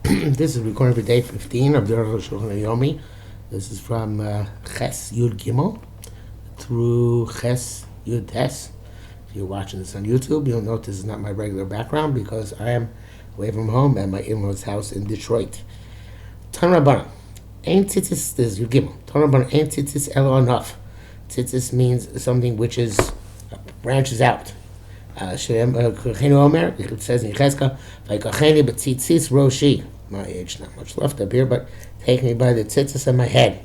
This is recording for day 15 of the Arukh HaShulchan OC. This is from Ches Yud Gimel through Ches Yud Tes. If you're watching this on YouTube, you'll note this is not my regular background because I am away from home at my in-laws' house in Detroit. Tan Rabbanan, Ein Tzitzis, this is Yud Gimel. Tan Rabbanan, Ein Tzitzis Elo Enough. Tzitzis means something which is branches out. It says in Yechezkel, "Vayikacheni b'tzitzis roshi." My age, not much left up here, but take me by the tzitzis of my head.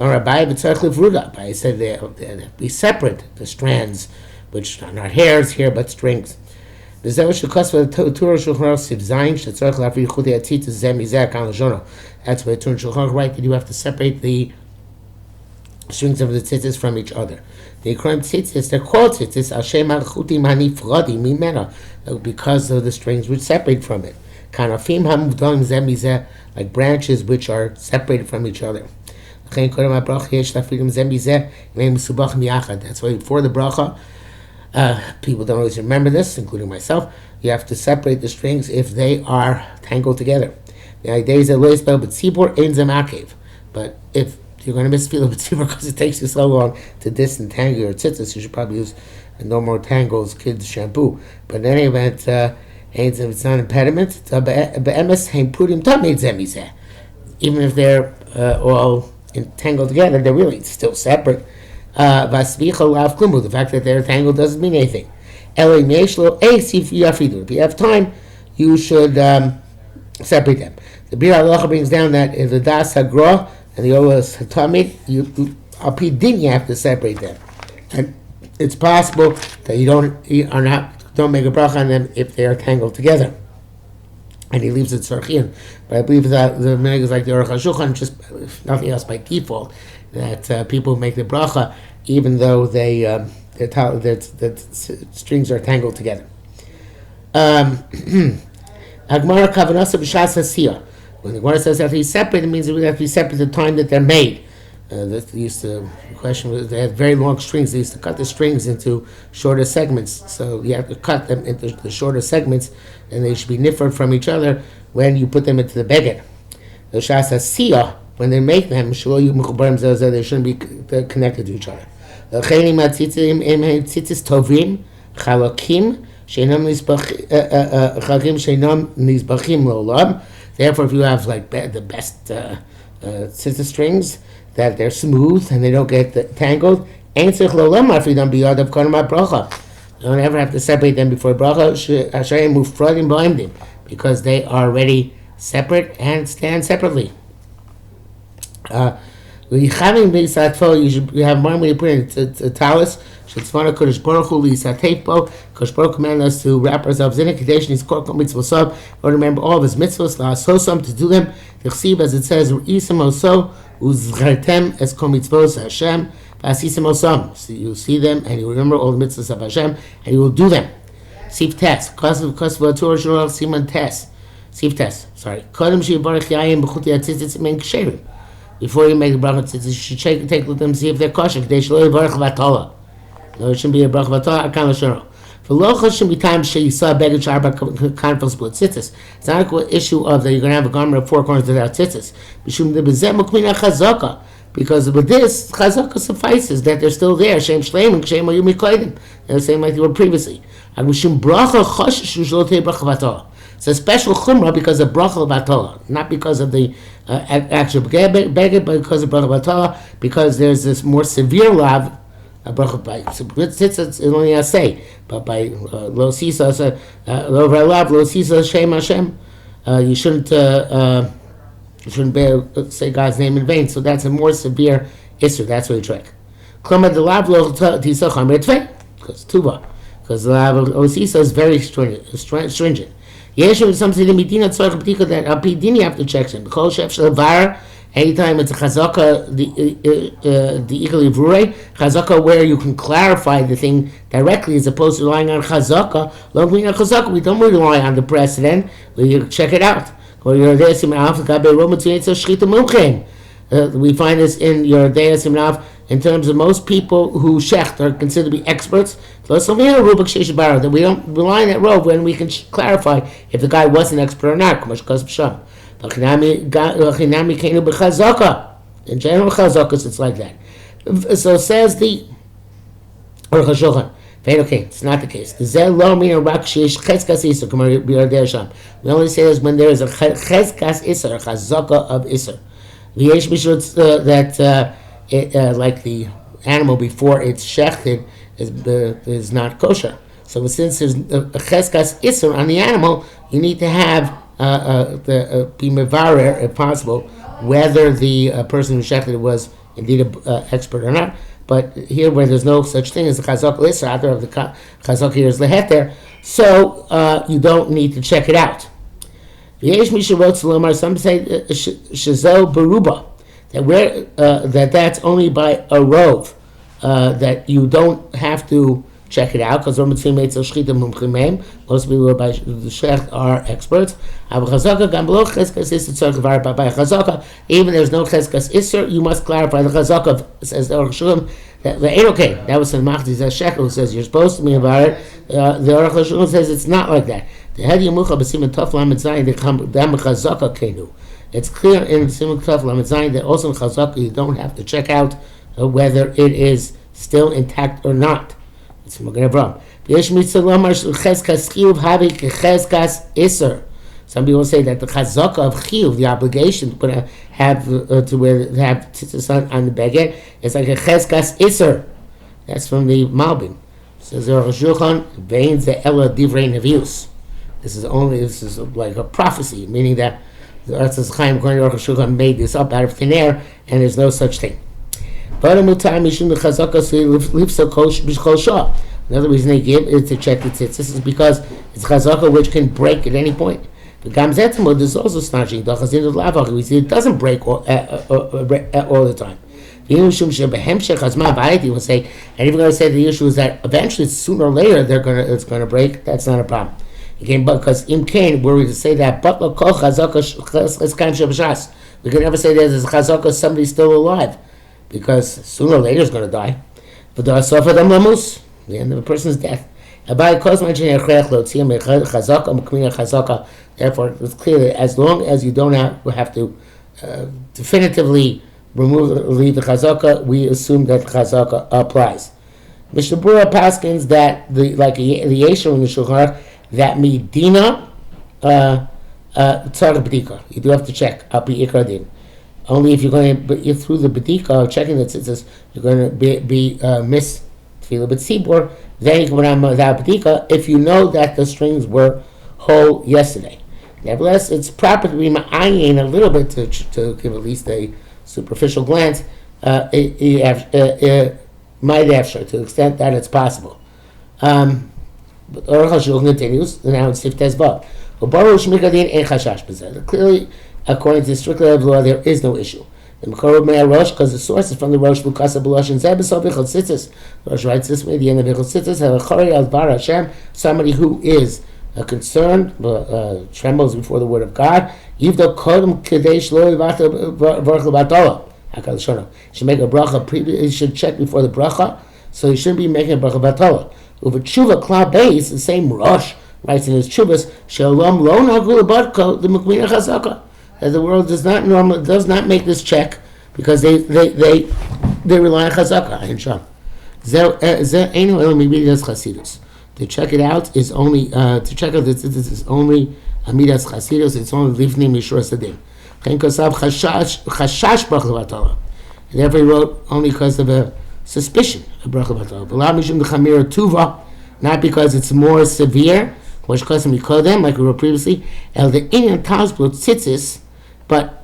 I said they be separate, the strands, which are not hairs here, but strings. That's why Torah Shulchan right that you have to separate the strings of the tzitzis from each other. They call tzitzis, they're called tzitzis, because of the strings which separate from it. Like branches which are separated from each other. That's why before the bracha, people don't always remember this, including myself, you have to separate the strings if they are tangled together. The idea is that but if you're going to misfeel it because it takes you so long to disentangle your tzitzis, you should probably use No More Tangles Kids shampoo. But in any event, it's not an impediment. Even if they're all entangled together, they're really still separate. The fact that they're tangled doesn't mean anything. If you have time, you should separate them. The Bir Halacha brings down that in the Das Hagra and the Olas Hatamid, you have to separate them. And it's possible that you don't make a bracha on them if they are tangled together. And he leaves it tzarchian. But I believe that the minhag is like the Arukh HaShulchan, just if nothing else by default, that people make the bracha even though the strings are tangled together. Agmara kavanasa b'shas hasiyah. When the Gemara says that he's separate, it means it would have to be separate the time that they're made. The question was they had very long strings. They used to cut the strings into shorter segments. So you have to cut them into the shorter segments, and they should be different from each other when you put them into the beged. The shas hasiyah, when they make them, they shouldn't be connected to each other. Therefore, if you have like the best tzitzis strings, that they're smooth and they don't get tangled, you don't ever have to separate them before bracha, because they are already separate and stand separately. You have one when you put in a talus. Kodesh Baruch Hu Kodesh Baruch commanded us to wrap ourselves in it. Kadesh Nizkor Kol Mitzvosov, or remember all of his mitzvos, la'asosam, to do them. T'chsiv, as it says, Isam Oso Uzchartem Es Kol Mitzvos Hashem V'asisam Osam. So you see them and you remember all the mitzvos of Hashem and you will do them. Sif Tes, Kosev Torah Shulchan Siman Tes. Sif Tes, sorry. Kodem Sheyibarech Yayim B'chuti Atzitzis Men Ksherim. Before you make the bracha tzitzis, you should take a look at them, see if they're kosher. Kadesh Lo Yibarech V'Atola. No, it shouldn't be a bracha v'atola. Akan l'shoro. For lochos shouldn't be time she saw a beged sharba kanfel split tzitzis. It's not an issue of that you're going to have a garment of four corners without tzitzis. Because with this chazaka suffices that they're still there. Shem shleim and kshem ayu mikoidim. They're the same like they were previously. Agushim bracha choshesh ushlote bracha v'atola. It's a special chumrah because of bracha v'atola, not because of the actual beged, but because of bracha v'atola. Because there's this more severe lav. A bracha by tzitzis only I say, but by lo sisa lo v'alav lo sisa shem Hashem, you shouldn't say God's name in vain. So that's a more severe issue. That's what you track. Klama the lav lo tisa chamer tvei, because tuba, because the lav lo sisa is very stringent. Yeshu something in medina tzorich b'tika that apidini you have to check him. B'chol shef shel anytime it's a chazaka, the ikali v'rei chazaka, where you can clarify the thing directly as opposed to relying on chazaka. We don't rely on the precedent. We check it out. We find this in your Deis Simnav in terms of most people who shecht are considered to be experts. That we don't rely on that rove when we can clarify if the guy was an expert or not. In general, chazakas, it's like that. So says the Arukh HaShulchan. Okay, it's not the case. We only say this when there is a cheskas isser, a chazaka of isser. That like the animal before it's shechted is not kosher. So since there's a cheskas isser on the animal, you need to have be mevarer, if possible, whether the person who shechted was indeed an expert or not. But here, where there's no such thing as the chazak isser, either of the chazak here is leheter, so you don't need to check it out. Some say shazo beruba, that's only by a rove, that you don't have to check it out because most people by the shecht are experts. Even there's no cheskas isser, you must clarify the chazaka. Says the Arukh HaShulchan that ain't okay. That was some machzis shekel who says you're supposed to be about it. The Arukh HaShulchan says it's not like that. The head yamucha b'siman taf lamed zayin the chazaka kenu. It's clear in siman taf lamed zayin that also in chazaka you don't have to check out whether it is still intact or not. It's from Magen Avraham. Some people say that the chazaka of chiyuv, the obligation to have tzitzis on the beged, is like a cheskas iser. That's from the Malbim. Says the Arukh HaShulchan, vein the ella divrei nevius. This is like a prophecy, meaning that the Arutz Chaim according to Arukh HaShulchan made this up out of thin air, and there's no such thing. Another reason they give is to check the tzitzis. This is because it's chazaka which can break at any point. The gamzetimud is also snatching. We see it doesn't break all the time. He will say, and even going to say the issue is that eventually, sooner or later, it's going to break. That's not a problem. Again, because in Cain, were we to say that, we can never say there's a chazaka somebody still alive, because sooner or later is going to die. But the end of a person's death. Therefore, it's clear that as long as you don't have to definitively leave the chazaka, we assume that chazaka applies. Mishnah Berurah paskins that the Yesher in the Shulchan Aruch, that medina tzar b'dika. You do have to check api ikra din. Only if you're going to, through the b'dika, checking the tzitzis, you're going to be miss tefillah b'tzibur. Then you can run without b'dika if you know that the strings were whole yesterday. Nevertheless, it's proper to be ma'ayin a little bit to give at least a superficial glance. Might after to the extent that it's possible. But Arukh HaShulchan continues, now in Sif Tezvav. Clearly, according to the strict level of law, there is no issue. The Mekorov Mei Rosh, because the source is from the Rosh Bukasa B'Losh and Zebesov Vichel Tzitzis. Rosh writes this way: the end of Vichel Tzitzis, Havachori Al Bar Hashem, somebody who is concerned, trembles before the word of God. Yivdo Kodem Kadesh Lo Yivata Baruch L'Batola. Should make a bracha. He should check before the bracha, so he shouldn't be making a bracha batola. Over tshuva klal beis, the same Rosh writes in his tshuvas, Shalom lo nagul barko the mukmina chazaka, that the world does not make this check because they rely on chazaka. To check it out is only to check out this is only amidas chasidus. It's only livnim mishur sadim. And therefore he wrote only because of a suspicion of bracha b'tala. Not because it's more severe, like we wrote previously. But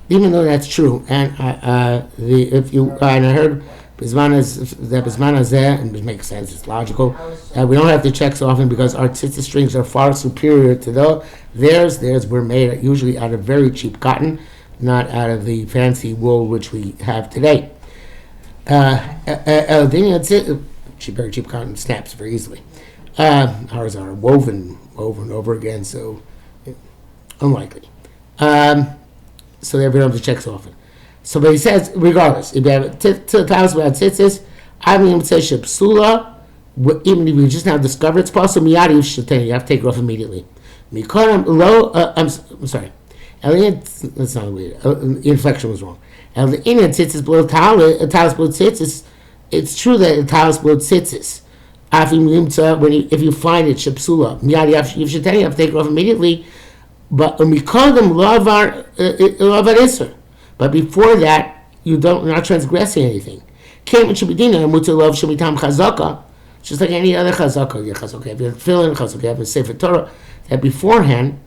even though that's true, and I heard Bisman Hazeh, and it makes sense, it's logical, that we don't have to check so often because our tzitzis strings are far superior to theirs. Theirs were made usually out of very cheap cotton, not out of the fancy wool which we have today. Very cheap cotton snaps very easily. Ours are woven over and over again, so unlikely. So they don't have to check so often. So, but he says, regardless, if you have a talis without tzitzis, I mean, say shepsula, even if you just now discover it's possible, you have to take it off immediately. I'm sorry. That's not weird. The inflection was wrong. And the Indian tzitzis below talis below tzitzis, it's true that a talis below tzitzis, if you find it, shepsula, you should have to take it off immediately. But we call them lavar iser. But before that, you're not transgressing anything. Came should be dinner mutar love should be tam chazaka, just like any other chazaka. You have a tefillin, chazaka, you have a sefer Torah. That beforehand,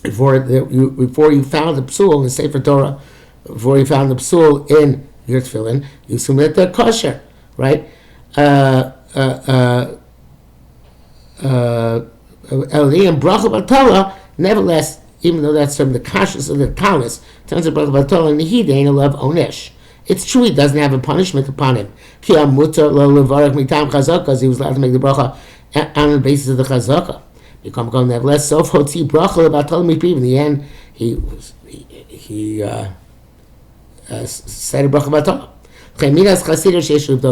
before you found the psul in the sefer Torah, before you found the psul in your tefillin, you submit the kosher, right? Nevertheless, even though that's from the kashrus of the talis, turns out bracha b'Torah and he ain't a love onesh. It's true he doesn't have a punishment upon him. Because he was allowed to make the bracha on the basis of the chazaka. Nevertheless, so in the end, he said a bracha b'Torah.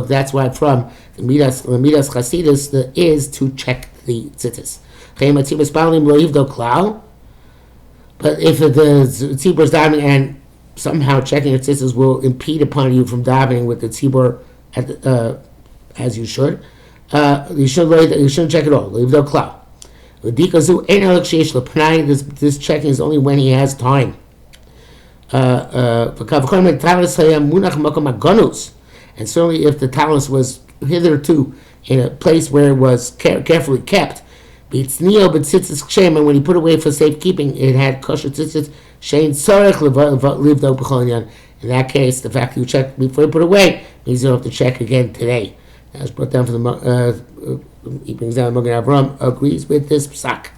That's why from the midas chasidus is to check the tzitzis. But if the tzibur is davening and somehow checking your tzitzis will impede upon you from davening with the tzibur as you should, you shouldn't check at all. Leave the cloud. This checking is only when he has time. And certainly if the talus was hitherto in a place where it was carefully kept, and when he put away for safekeeping, it had kosher tzitzis. In that case, the fact that you checked before you put away means you don't have to check again today. As brought down from the he brings down Magen Avram agrees with this psak.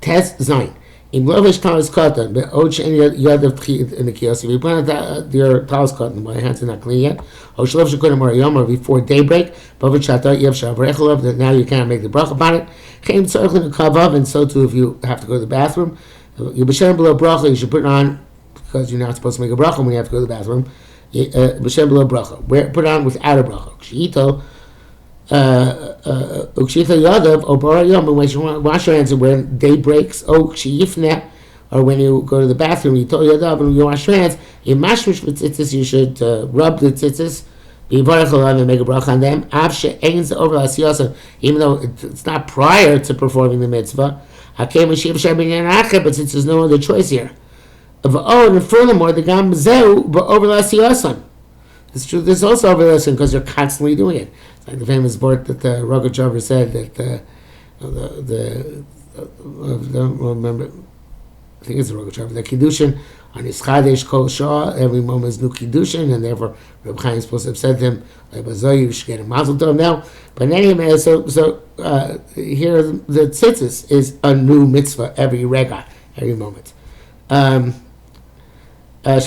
Test Zayin. In Lovish Talis Cotton, but Och and Yad of in the kiosk, if you put out your Talis Cotton, my hands are not clean yet, Oshlov Shakunim or Yom before daybreak, Bavachata, Yev Shavrechalav, that now you can't make the bracha upon it. Came Tzarchin Kavav, and so too if you have to go to the bathroom. You B'Shem below bracha, you should put it on, because you're not supposed to make a bracha when you have to go to the bathroom. B'Shem below bracha. Put it on without a bracha. Kshito, Ukshita Yadav, or Bara Yom, when you wash your hands when day breaks, Kshiyifne, or when you go to the bathroom, you told Yadav, and you wash your hands, you mashmish with tzitzis, you should rub the tzitzis, and make a bracha on them, even though it's not prior to performing the mitzvah, but since there's no other choice here. And furthermore, the Gam Zeu, but over Lasiyasan. It's true, there's also overlisten because you're constantly doing it. It's like the famous word that the Rogachover said that I don't remember, I think it's the Rogachover, the Kiddushin on his Chadesh Kol Shah, every moment is new Kiddushin, and therefore Reb Chaim is supposed to have said to him, you should get a mazel tov now. But anyway, so here the tzitzis is a new mitzvah every rega, every moment. So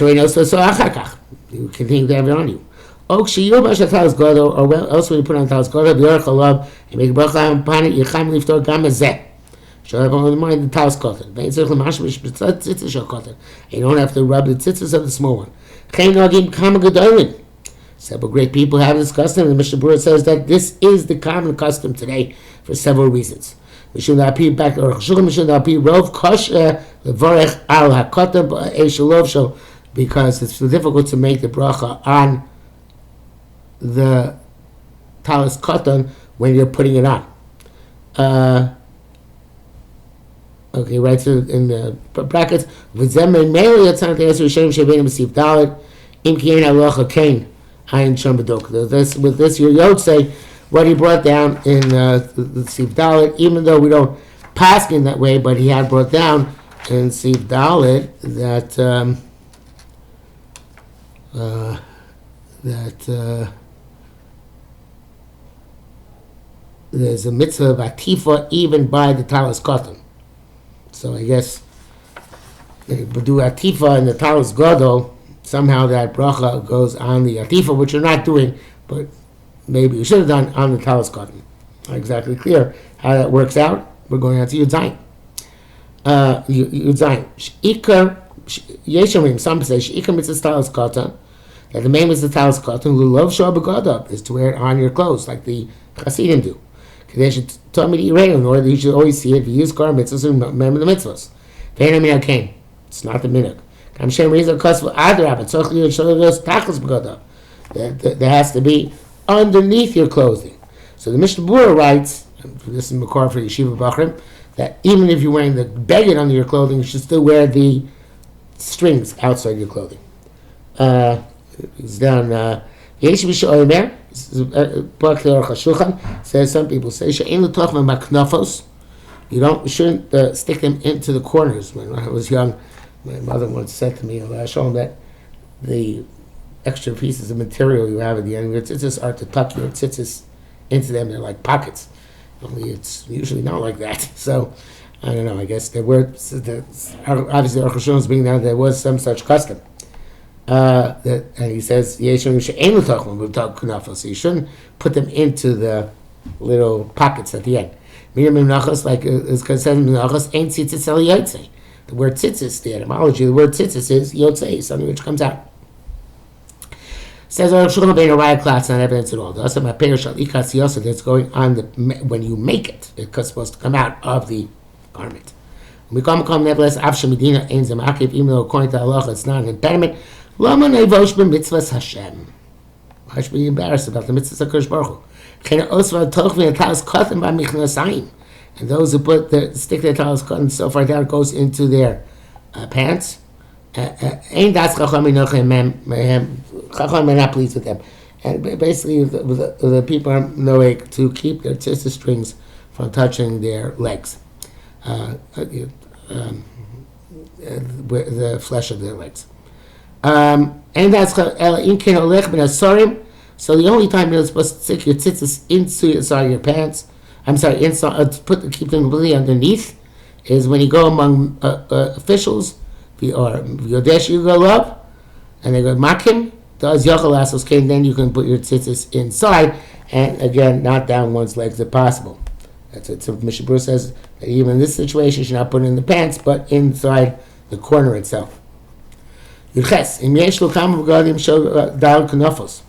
we know, so achakach, you continue to have it on you. Or else when you put on talis godo, b'yorach alav, and make a bracha upon it, yichayim liftor gam hazeh. So have on the mind the talis godo. You don't have to rub the tzitzis of the small one. Several great people have this custom, and Mishnah Berurah says that this is the common custom today for several reasons. Mishnah Berurah back or Mishnah Berurah rov kosher levarech al hakotam eishalov shel, because it's so difficult to make the bracha on the talis katan when you're putting it on. Okay, right. So in the brackets, v'zem meili yatzan te'esu shem shebeinu b'siv dalet im kiyin halacha kain ayin sham b'dok. With this, your Yod say what he brought down in the Siv Dalet, even though we don't pass in that way, but he had brought down in Siv Dalet that there's a mitzvah of atifa even by the talis katan. So I guess but do atifa in the talis gadol, somehow that bracha goes on the atifa, which you're not doing, but maybe you should have done on the talis katan. Not exactly clear how that works out. We're going on to Yud Zayin. Yud Zayin. Ikar Yeshamim, some say sheikam mitzvah talis katan, that the main mitzvah talis katan lulav shor begadab is to wear it on your clothes like the Hasidim do. Kadesh tamid irein, in order that you should always see it. If you use kar mitzvahs, remember the mitzvahs. Ve'ena minag kain. It's not the minhag. Kam shem rizal kasvu adrab and tzorch liyot shalagos tachlis begadab. There has to be underneath your clothing. So the Mishnah Berurah writes, this is Makar for Yeshiva Bachrim, that even if you're wearing the beged under your clothing, you should still wear the strings outside your clothing. It's down. Yeshiva Omer, Arukh HaShulchan says, some people say you shouldn't stick them into the corners. When I was young, my mother once said to me, I show them that the extra pieces of material you have at the end of your tzitzis are to tuck your tzitzis into them. They're like pockets. Only it's usually not like that. So, I don't know, I guess there were, obviously Arukh HaShulchan is being down, there was some such custom. And he says, so you shouldn't put them into the little pockets at the end. Like it says in Menachos, ain't tzitzis el yotzei. The word tzitzis, the etymology of the word tzitzis is yotzei, something which comes out. Says Arukh HaShulchan bein a riot class, not evidence at all. That's going on when you make it. It's supposed to come out of the garment. We come nevertheless, even though according to Allah it's not an impediment. Lama nevosh b'mitzvahs Hashem. Why should we be embarrassed about the mitzvahs of Kadosh Baruch Hu? And those who stick their talis cotton so far down, it goes into their pants. Ain't that Chacham are not pleased with them. And basically, the people are knowing to keep their tzitzis strings from touching their legs, the flesh of their legs. And that's so the only time you're supposed to stick your tzitzis inside your pants, keep them completely underneath, is when you go among officials, or Yodesh you go up, and they go makim, does yochel came, then you can put your tzitzis inside, and again, not down one's legs if possible. That's what Mishnah Berurah says, that even in this situation, you should not put it in the pants, but inside the corner itself. Yuches, im yesh lo kama v'gadim shel dal kanafos,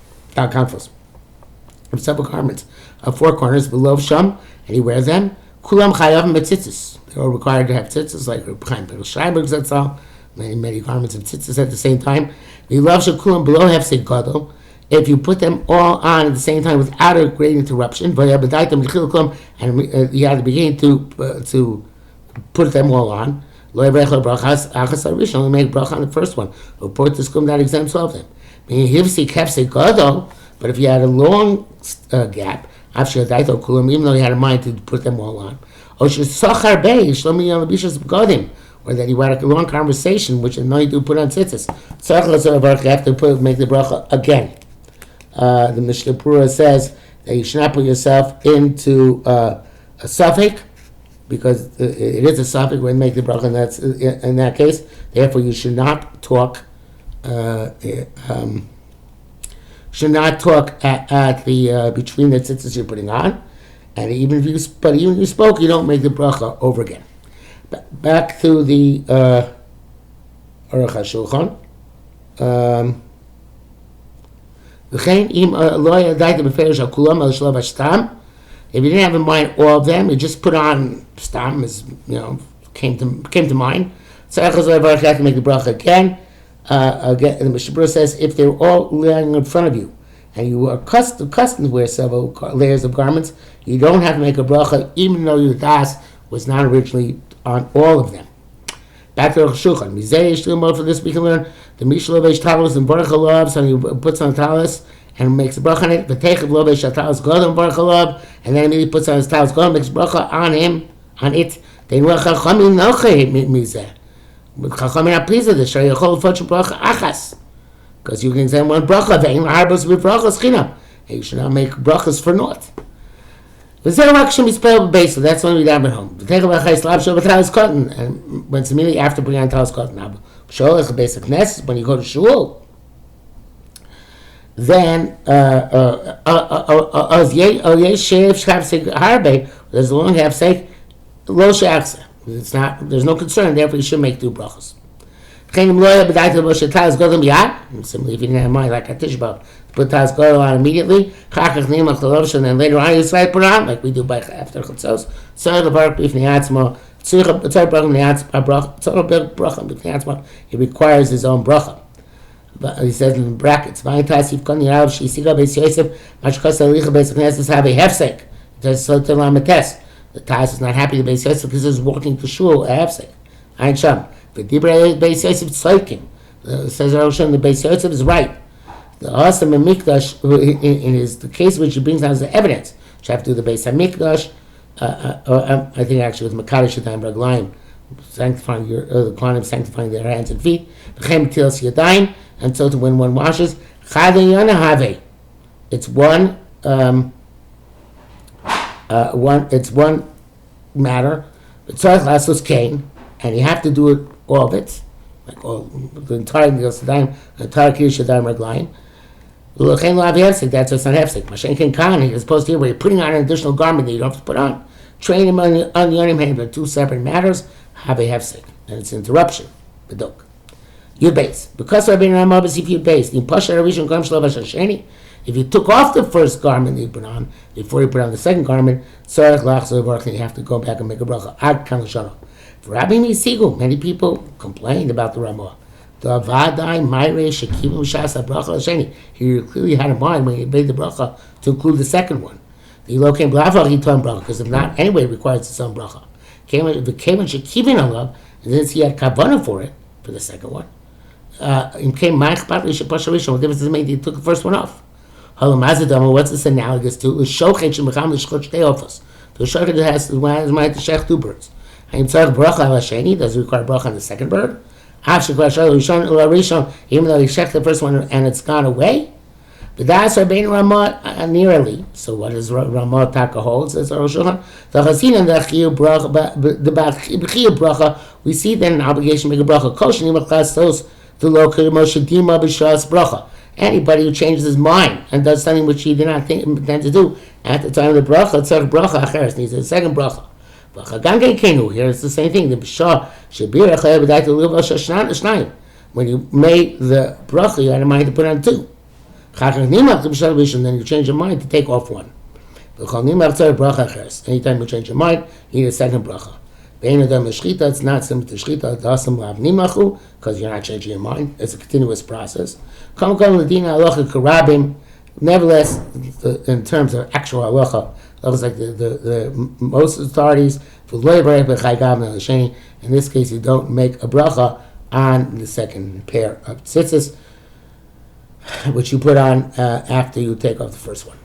of several garments of four corners below sham, and he wears them. Kulam chayavim betzitzis. They're all required to have tzitzis, like Reb Chaim Berel Schreiber, that's all. Many garments of tzitzis at the same time. We love shakulam below hefsek gadol. If you put them all on at the same time without a great interruption, and you had to begin to put them all on. Only make bracha on the first one. Report this kum that exempts all of them. But if you had a long gap, even though you had a mind to put them all on, or that you had a long conversation, which no you do put on tzitzis, you have to make the bracha again. The Mishnah Berurah says that you should not put yourself into a suffix, because it is a suffix when you make the bracha, and that's in that case. Therefore, you should not talk. Should not talk at the between the tzitzis you're putting on, and even if you spoke, you don't make the bracha over again. Back to the Arukh HaShulchan. If you didn't have in mind all of them, you just put on stam, as came to mind. So you have to make the bracha again. Again, the Mishnah Berurah says if they're all laying in front of you, and you are accustomed to wear several layers of garments, you don't have to make a bracha, even though your das was not originally on all of them. Back to Arukh HaShulchan. For this we can learn the Mishnah Lovesh Talis and Baruch Halav, so he puts on talis and makes a bracha on it. The Techav Lovesh Talis Godam Baruch Halav, and then immediately puts on his talis Godam, makes bracha on it. They know Chachamim Nochei Mizeh. But Chachamim are pleased with this. Shayachol Fotch bracha Achas, because you can say one bracha. Ve'in Harbos with brachas Chinam. You should not make brachas for naught. That's when we down at home. The Techav Achai Slab Shov Talis Cotton, and when it's immediately after putting on talis cotton. Now, Sholach basic ness when you go to shul. Then there's a long half-sake lo she'achsa. It's not. There's no concern. Therefore, you should make two brachos. Similarly, if you didn't have money like a tishba, put Taz Gadol on immediately. And then later on, you put it on, like we do by after Chutzos. He requires his own bracha. But he says in brackets, have a hefsek. The Taz is not happy to Beis Yosef because he's walking to shul a hefsek. Ein Sham. The Dibrei Beis Yosef tzaikim. Says Arukh the Beis Yosef is right. The Asam and Mikdash, in the case which he brings down as the evidence, which have to do the Beis HaMikdash, I think actually with Makadosh Yadayim Raglayim, sanctifying the Kohanim sanctifying their hands and feet, V'chem Tilas Yadayim, and so to when one washes, Chad Yana Have. It's one matter. Tzarech Lasos Kain, and you have to do it all of it, like all the entire Tilas Yadayim, the entire Kiddush Yadayim Raglayim. That's what's not hefsek. Mashenkin Khan, as opposed to here, where you're putting on an additional garment that you don't have to put on. Train him on the yonim hand, but two separate matters. Have a hefsek, and it's interruption. Bedok. Yud base. Because Rabbi Ramah is if Yud base, the pasha rishon gam shlo v'shasheni. If you took off the first garment that you put on before you put on the second garment, tzarech lachzor baruch, you have to go back and make a bracha. Ad kan l'shana. For Rabbi Misigu, many people complained about the Ramah. He clearly had in mind when he made the bracha to include the second one. Because if not, anyway, it requires its own bracha. And since he had kavanah for it, for the second one, what difference does it make that he took the first one off? What's this analogous to? The shochet has to shech two birds. Does it require bracha on the second bird? Even though he checked the first one and it's gone away, but that's Rabbeinu Ramah nearly. So what does Ramah Taka hold? Says Arukh HaShulchan. The b'chiyuv bracha, we see then an obligation to make a bracha. Kol shenim achas tos to lo k'moshe dima b'shas bracha. Anybody who changes his mind and does something which he did not intend to do at the time of the bracha, it's a bracha acheres, needs a second bracha. Here it's the same thing. The b'shah shabir when you made the bracha, you had a mind to put on two. Then you change your mind to take off one. Anytime you change your mind, you need a second bracha. It's not similar to shchita, because you're not changing your mind. It's a continuous process. Nevertheless, in terms of actual halacha, looks like the most authorities, in this case, you don't make a bracha on the second pair of tzitzis, which you put on after you take off the first one.